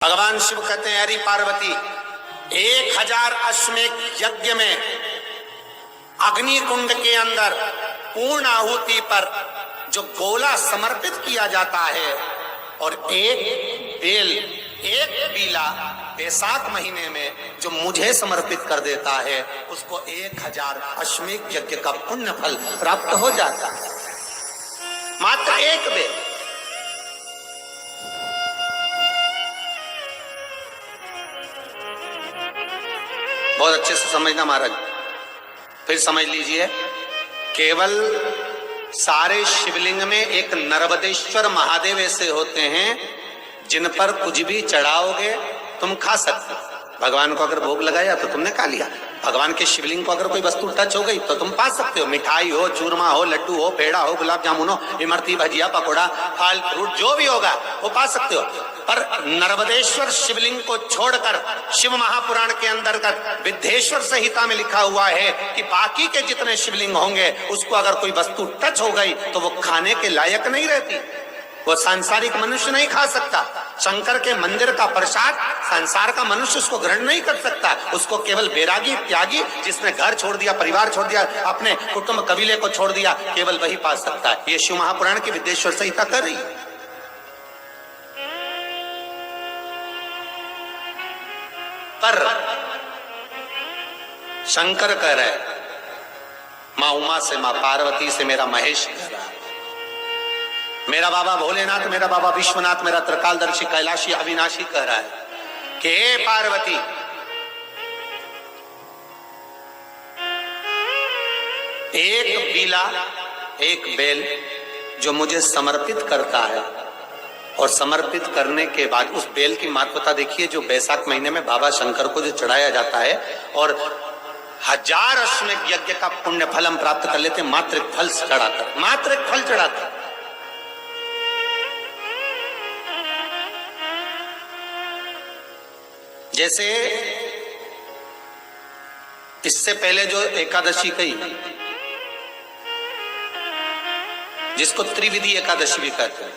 भगवान शिव कहते हैं, अरे पार्वती, 1000 अश्वमेध यज्ञ में अग्नि कुंड के अंदर पूर्ण आहुति पर जो गोला समर्पित किया जाता है और एक बेल, एक बीला बैसाख महीने में जो मुझे समर्पित कर देता है, उसको 1000 अश्वमेध यज्ञ का पुण्य फल प्राप्त हो जाता है। मात्र एक बेल। बहुत अच्छे से समझना महाराज, फिर समझ लीजिए। केवल सारे शिवलिंग में एक नर्मदेश्वर महादेव ऐसे होते हैं जिन पर कुछ भी चढ़ाओगे तुम खा सकते हो। भगवान को अगर भोग लगाया तो तुमने खा लिया। भगवान के शिवलिंग को अगर कोई वस्तु टच हो गई तो तुम पा सकते हो। मिठाई हो, चूरमा हो, लड्डू हो, पेड़ा हो, गुलाब जामुन हो, इमरती, भजिया, पकौड़ा, फल फ्रूट जो भी होगा वो पा सकते हो। पर नर्मदेश्वर शिवलिंग को छोड़कर शिव महापुराण के अंतर्गत विद्धेश्वर संहिता में लिखा हुआ है कि बाकी के जितने शिवलिंग होंगे उसको अगर कोई वस्तु टच हो गई तो वो खाने के लायक नहीं रहती, वो सांसारिक मनुष्य नहीं खा सकता। शंकर के मंदिर का प्रसाद संसार का मनुष्य उसको ग्रहण नहीं कर सकता। उसको केवल बैरागी, त्यागी, जिसने घर छोड़ दिया, परिवार छोड़ दिया, अपने कुटुंब कबीले को छोड़ दिया, केवल वही पा सकता है। ये शिव महापुराण की विद्धेश्वर संहिता कर रही है। पर शंकर कह रहे, मां उमा से, मां पार्वती से मेरा महेश कह रहा है, मेरा बाबा भोलेनाथ, मेरा बाबा विश्वनाथ, मेरा त्रिकालदर्शी, कैलाशी, अविनाशी कह रहा है कि हे पार्वती, एक बीला, एक बेल जो मुझे समर्पित करता है और समर्पित करने के बाद उस बेल की महत्वता देखिए, जो बैसाख महीने में बाबा शंकर को जो चढ़ाया जाता है और 1000 अश्वमेध यज्ञ का पुण्य फल हम प्राप्त कर लेते मात्र एक फल चढ़ाकर, मात्र एक फल चढ़ाकर। जैसे इससे पहले जो एकादशी कही, जिसको त्रिविधि एकादशी भी कहते हैं,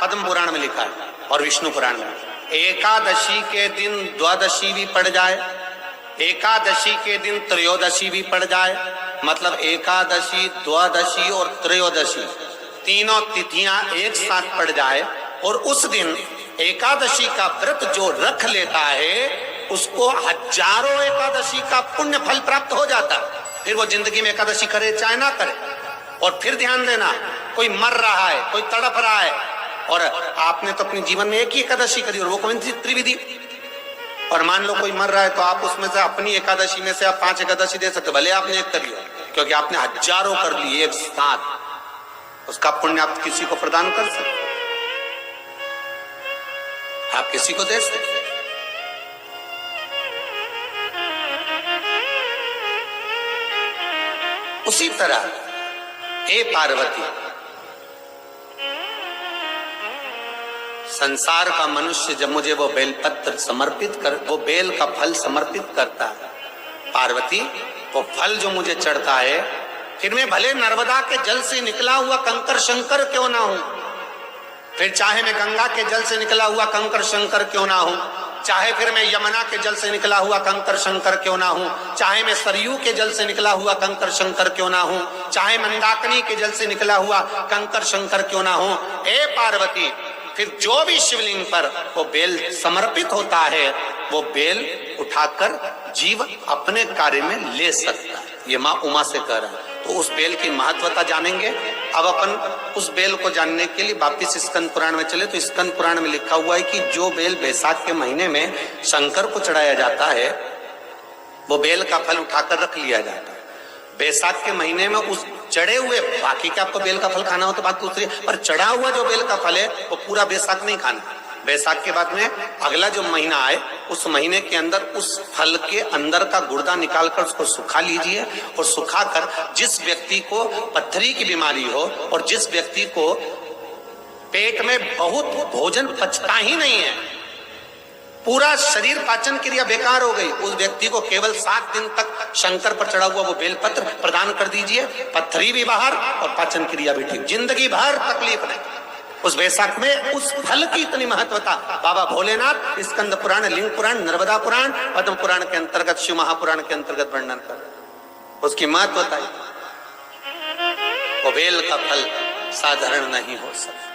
पद्म पुराण में लिखा है और विष्णु पुराण में, एकादशी के दिन द्वादशी भी पड़ जाए, एकादशी के दिन त्रयोदशी भी पड़ जाए, मतलब एकादशी, द्वादशी और त्रयोदशी तीनों तिथियां एक साथ पड़ जाए और उस दिन एकादशी का व्रत जो रख लेता है उसको 1000 एकादशी का पुण्य फल प्राप्त हो जाता है। फिर वो जिंदगी में एकादशी करे चाहे ना करे। और फिर ध्यान देना, कोई मर रहा है, कोई तड़प रहा है और आपने तो अपने जीवन में एक ही एकादशी करी और वो कौन सी? त्रिविधि। और मान लो कोई मर रहा है तो आप उसमें से अपनी एकादशी में से आप 5 एकादशी दे सकते, भले आपने एक कर लिया, क्योंकि आपने 1000 कर लिए एक साथ, उसका पुण्य आप किसी को प्रदान कर सकते, आप किसी को दे सकते। उसी तरह हे पार्वती, संसार का मनुष्य जब मुझे वो बेलपत्र समर्पित कर, वो बेल का फल समर्पित करता है, पार्वती वो फल जो मुझे चढ़ता है, फिर मैं भले नर्मदा के जल से निकला हुआ कंकर शंकर क्यों ना हूं, फिर चाहे मैं गंगा के जल से निकला हुआ कंकर शंकर क्यों ना हूं, चाहे फिर मैं यमुना के जल से निकला हुआ कंकर शंकर क्यों ना हूं, चाहे मैं सरयू के जल से निकला हुआ कंकर शंकर क्यों ना हूं, चाहे मंदाकिनी के जल से निकला हुआ कंकर शंकर क्यों ना हूं, हे पार्वती, फिर जो भी शिवलिंग पर वो बेल समर्पित होता है वो बेल उठाकर जीव अपने कार्य में ले सकता है। ये मां उमा से कह रहा है। तो उस बेल की महत्वता जानेंगे। अब अपन उस बेल को जानने के लिए वापिस स्कंद पुराण में चले तो स्कंद पुराण में लिखा हुआ है कि जो बेल बैसाख के महीने में शंकर को चढ़ाया जाता है वो बेल का फल उठाकर रख लिया जाता है। बैसाख के महीने में उस चढ़े हुए, बाकी के आपको बेल का फल खाना हो तो बात दूसरी, पर चढ़ा हुआ जो बेल का फल है वो पूरा बैसाख नहीं खाना। बैसाख के बाद में अगला जो महीना आए उस महीने के अंदर उस फल के अंदर का गुर्दा निकालकर उसको सुखा लीजिए और सुखाकर जिस व्यक्ति को पत्थरी की बीमारी हो और जिस व्यक्ति को पेट में बहुत भोजन पचता ही नहीं है, पूरा शरीर पाचन क्रिया बेकार हो गई, उस व्यक्ति को केवल 7 दिन तक शंकर पर चढ़ा हुआ वो बेलपत्र प्रदान कर दीजिए, पत्थरी भी बाहर और पाचन क्रिया भी ठीक, जिंदगी भर तकलीफ नहीं। उस वैशाख में उस फल की इतनी महत्वता बाबा भोलेनाथ स्कंद पुराण, लिंग पुराण, नर्मदा पुराण, पद्म पुराण के अंतर्गत, शिव महापुराण के अंतर्गत वर्णन कर उसकी महत्वता। वो बेल का फल साधारण नहीं हो सकता।